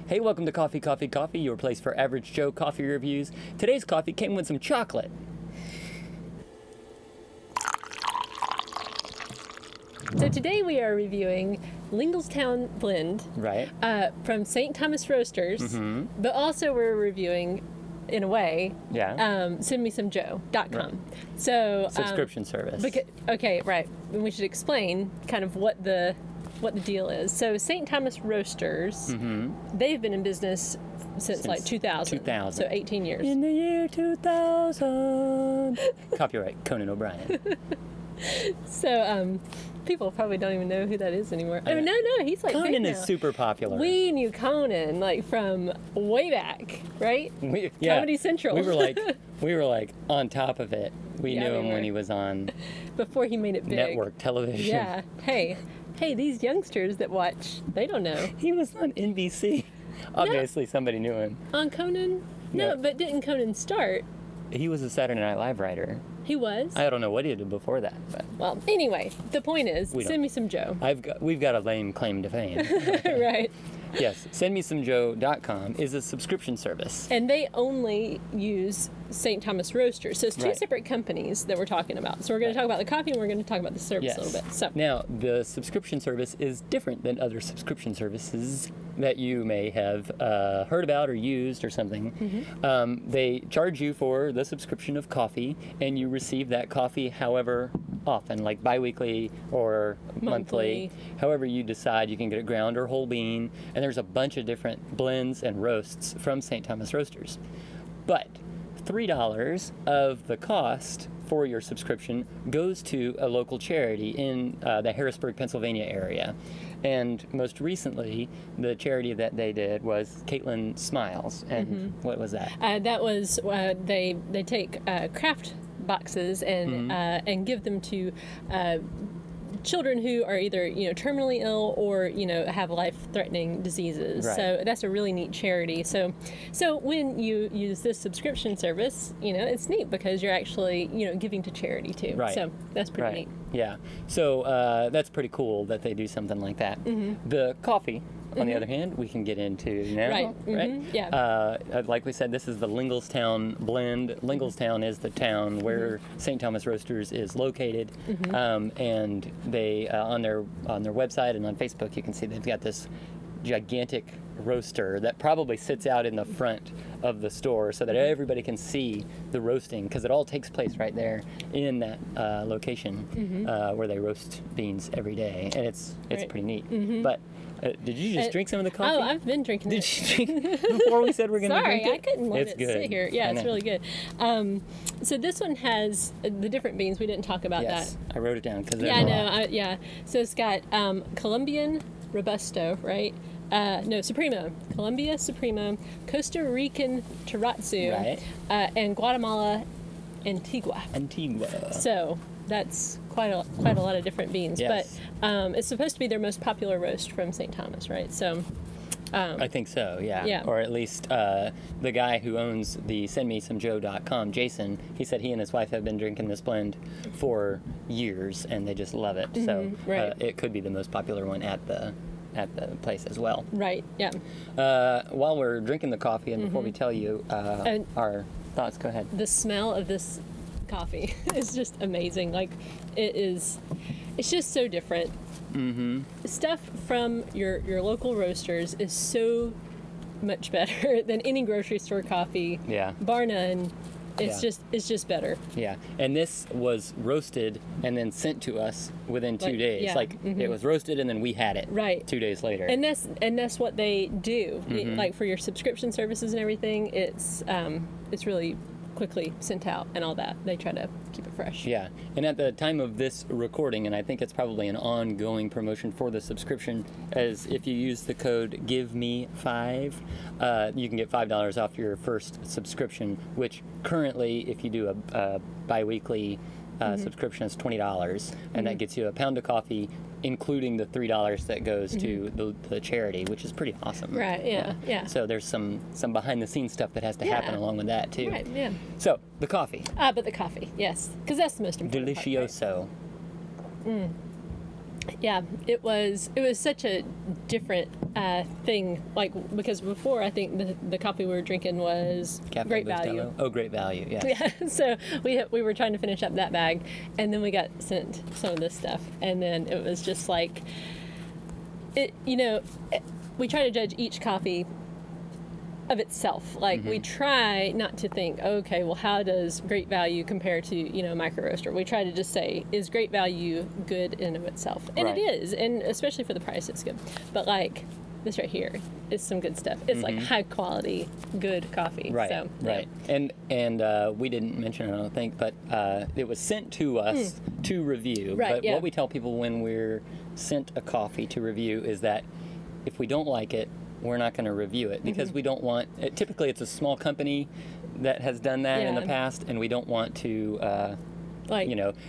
Hey, welcome to Coffee, Coffee, Coffee, your place for average Joe coffee reviews. Today's coffee came with some chocolate. So today we are reviewing Linglestown blend Right. from St. Thomas Roasters, but also we're reviewing, in a way, Yeah. sendmesomejoe.com. Right. So Subscription service. okay, right. And we should explain kind of what the deal is. So St. Thomas Roasters, they've been in business since like 2000. 2000. So 18 years. In the year 2000. Copyright Conan O'Brien. So people probably don't even know who that is anymore. Oh, no, he's like Conan big is now. super popular. We knew Conan like from way back, right? Comedy Central. We were like on top of it. We Yeah, knew we him were. when he was on Before he made it big. network television. Yeah. Hey, these youngsters that watch, they don't know. He was on NBC. Obviously, somebody knew him. On Conan? No, Yeah. but didn't Conan start? He was a Saturday Night Live writer. He was? I don't know what he did before that, but Well, anyway, the point is, We don't- send me some Joe. we've got a lame claim to fame. Right. Yes, sendmesomejoe.com is a subscription service. And they only use St. Thomas Roasters. So it's two Right. separate companies that we're talking about. So we're going to talk about the coffee and we're going to talk about the service a little bit. So Now, the subscription service is different than other subscription services that you may have heard about or used or something. They charge you for the subscription of coffee, and you receive that coffee however often, like bi-weekly or monthly. However you decide. You can get it ground or whole bean, and there's a bunch of different blends and roasts from St. Thomas Roasters. But $3 of the cost for your subscription goes to a local charity in the Harrisburg, Pennsylvania area. And most recently, the charity that they did was Caitlin Smiles. And what was that? that was, they take craft boxes and give them to children who are either terminally ill or have life-threatening diseases. Right. So that's a really neat charity. So when you use this subscription service, it's neat because you're actually giving to charity too. Right. So that's pretty neat. Yeah. So that's pretty cool that they do something like that. The coffee, on the other hand, we can get into now. Right. Yeah. Like we said, this is the Linglestown blend. Linglestown is the town where St. Thomas Roasters is located, and they on their website and on Facebook, you can see they've got this gigantic roaster that probably sits out in the front of the store so that everybody can see the roasting, because it all takes place right there in that location where they roast beans every day, and it's pretty neat. But did you just drink some of the coffee? Oh, I've been drinking it. Did you drink before we said we're going to drink it? Sorry, I couldn't let It's it good. sit here. Yeah, I it's know. really good. So this one has the different beans. We didn't talk about Yes, I wrote it down because that. Yeah, I know. So it's got Colombian Robusto, right? No, Supremo. Colombia Supremo, Costa Rican Terrazzo, Right. And Guatemala Antigua. Antigua. So that's quite a lot of different beans. Yes. But it's supposed to be their most popular roast from St. Thomas, right? So I think so, yeah. Yeah. Or at least the guy who owns the sendmesomejoe.com, Jason, he said he and his wife have been drinking this blend for years, and they just love it. So right. it could be the most popular one at the place as well. right, yeah. While we're drinking the coffee, and before we tell you our thoughts, go ahead. The smell of this coffee is just amazing. Like, it's just so different. Stuff from your local roasters is so much better than any grocery store coffee. Yeah. Bar none. It's just better. Yeah, and this was roasted and then sent to us within 2 days. yeah, It was roasted and then we had it. Right. 2 days later. And that's what they do. Like for your subscription services and everything, it's really quickly sent out and all that. They try to keep it fresh. Yeah, and at the time of this recording, and I think it's probably an ongoing promotion for the subscription, as if you use the code GIVEME5, you can get $5 off your first subscription, which currently, if you do a bi-weekly subscription, is $20, and that gets you a pound of coffee, including the $3 that goes to the charity, which is pretty awesome. Right, yeah. So there's some behind-the-scenes stuff that has to happen along with that, too. Right, yeah. So, the coffee. But the coffee, yes. Because that's the most important part, right? Delicioso. Yeah, it was such a different thing, like, because before I think the coffee we were drinking was Cafe great Bustelo. value. Oh, great value, yeah. Yeah, so we were trying to finish up that bag, and then we got sent some of this stuff, and then it was just like, we try to judge each coffee of itself. Like, we try not to think, okay, well, how does great value compare to, micro roaster? We try to just say, is great value good in and of itself? And Right. it is, and especially for the price, it's good. But like this right here is some good stuff. It's like high quality, good coffee. Right, So, right. And we didn't mention it, I don't think, but it was sent to us to review. Right, But yeah. what we tell people when we're sent a coffee to review is that if we don't like it, we're not going to review it because we don't want. Typically, it's a small company that has done that in the Yeah. past, and we don't want to.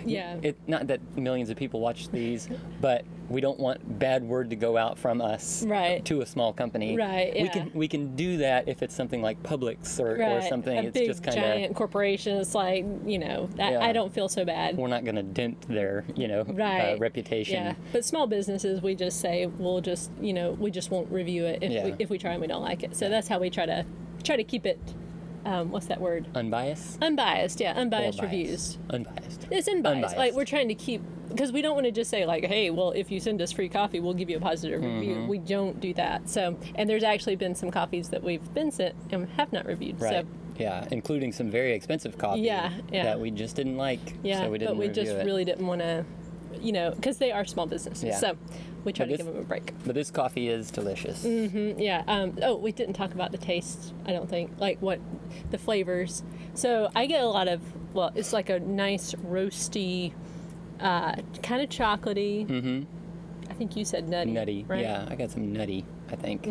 Yeah. Not that millions of people watch these, but we don't want bad word to go out from us Right. to a small company. Right, yeah. We can do that if it's something like Publix or Right. something. A It's big, just kind giant of, corporation. It's like, I don't feel so bad. we're not going to dent their Right. reputation. Yeah, but small businesses, we just say we'll just we just won't review it if we try and we don't like it. So that's how we try to keep it. What's that word? Unbiased. Unbiased. Yeah, unbiased Or biased? reviews. Unbiased. It's unbiased. Unbiased. Like, we're trying to keep, because we don't want to just say like, hey, well, if you send us free coffee, we'll give you a positive review. We don't do that. So, and there's actually been some coffees that we've been sent and have not reviewed. Right. So, Yeah, including some very expensive coffee Yeah, yeah. that we just didn't like. yeah, so we didn't but we review just it. really didn't want to, because they are small businesses. Yeah. So we try But to this- give them a break. But this coffee is delicious. Yeah. We didn't talk about the taste, I don't think. Like, what the flavors. So I get a lot of, it's like a nice roasty, kind of chocolatey. Mm-hmm. I think you said nutty. Nutty. Right? Yeah, I got some nutty, I think.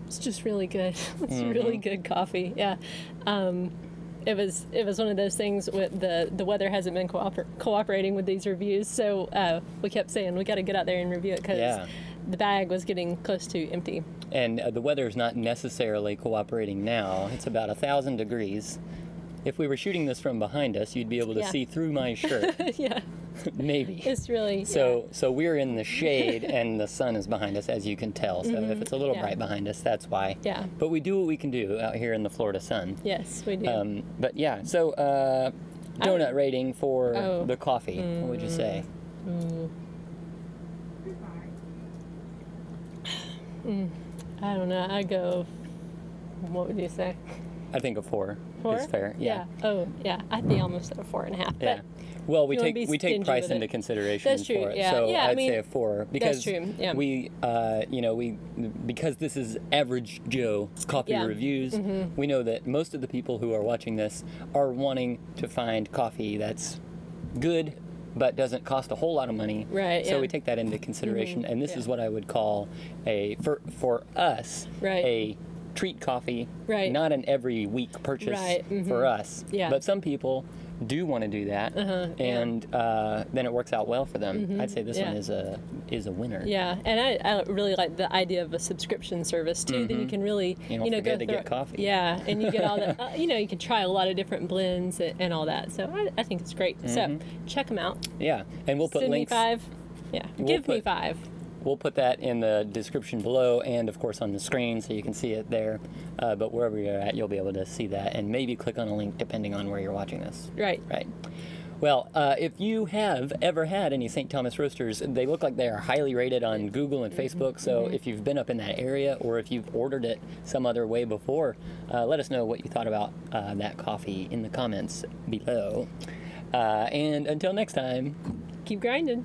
It's just really good. It's really good coffee. Yeah. It was one of those things with the weather hasn't been cooperating with these reviews, so we kept saying we got to get out there and review it because Yeah. the bag was getting close to empty. And the weather is not necessarily cooperating now. It's about 1,000 degrees. If we were shooting this from behind us, you'd be able to Yeah. see through my shirt. Yeah, Maybe. it's really So we're in the shade and the sun is behind us, as you can tell. So if it's a little Yeah. bright behind us, that's why. Yeah. But we do what we can do out here in the Florida sun. Yes, we do. But yeah, so donut rating for Oh. the coffee. What would you say? I don't know. I go. What would you say? I think a 4 4? is fair. Yeah. Oh, yeah. I'd be almost at a 4.5. Yeah. But Well, we you wanna take be we take stingy price with into it. consideration That's true, for it. yeah. So Yeah, I I'd mean, say a 4 because true, yeah. we because this is average Joe coffee Yeah. reviews. We know that most of the people who are watching this are wanting to find coffee that's good but doesn't cost a whole lot of money. Right, So yeah. we take that into consideration, and this yeah. is what I would call for us Right. a treat coffee, Right. not an every week purchase Right, for us. Yeah. But some people do want to do that, and then it works out well for them. I'd say this yeah. one is a winner. Yeah, and I really like the idea of a subscription service too. Then you can really, You don't go forget to through. get coffee. Yeah, and you get all the, you can try a lot of different blends and all that. So I think it's great. So check them out. Yeah, and we'll put Send me links. 5. Yeah, give me put- 5. We'll put that in the description below, and of course on the screen, so you can see it there. But wherever you're at, you'll be able to see that, and maybe click on a link depending on where you're watching this. Right. Right. Well, if you have ever had any St. Thomas roasters, they look like they are highly rated on Google and Facebook. So if you've been up in that area, or if you've ordered it some other way before, let us know what you thought about that coffee in the comments below. And until next time. Keep grinding.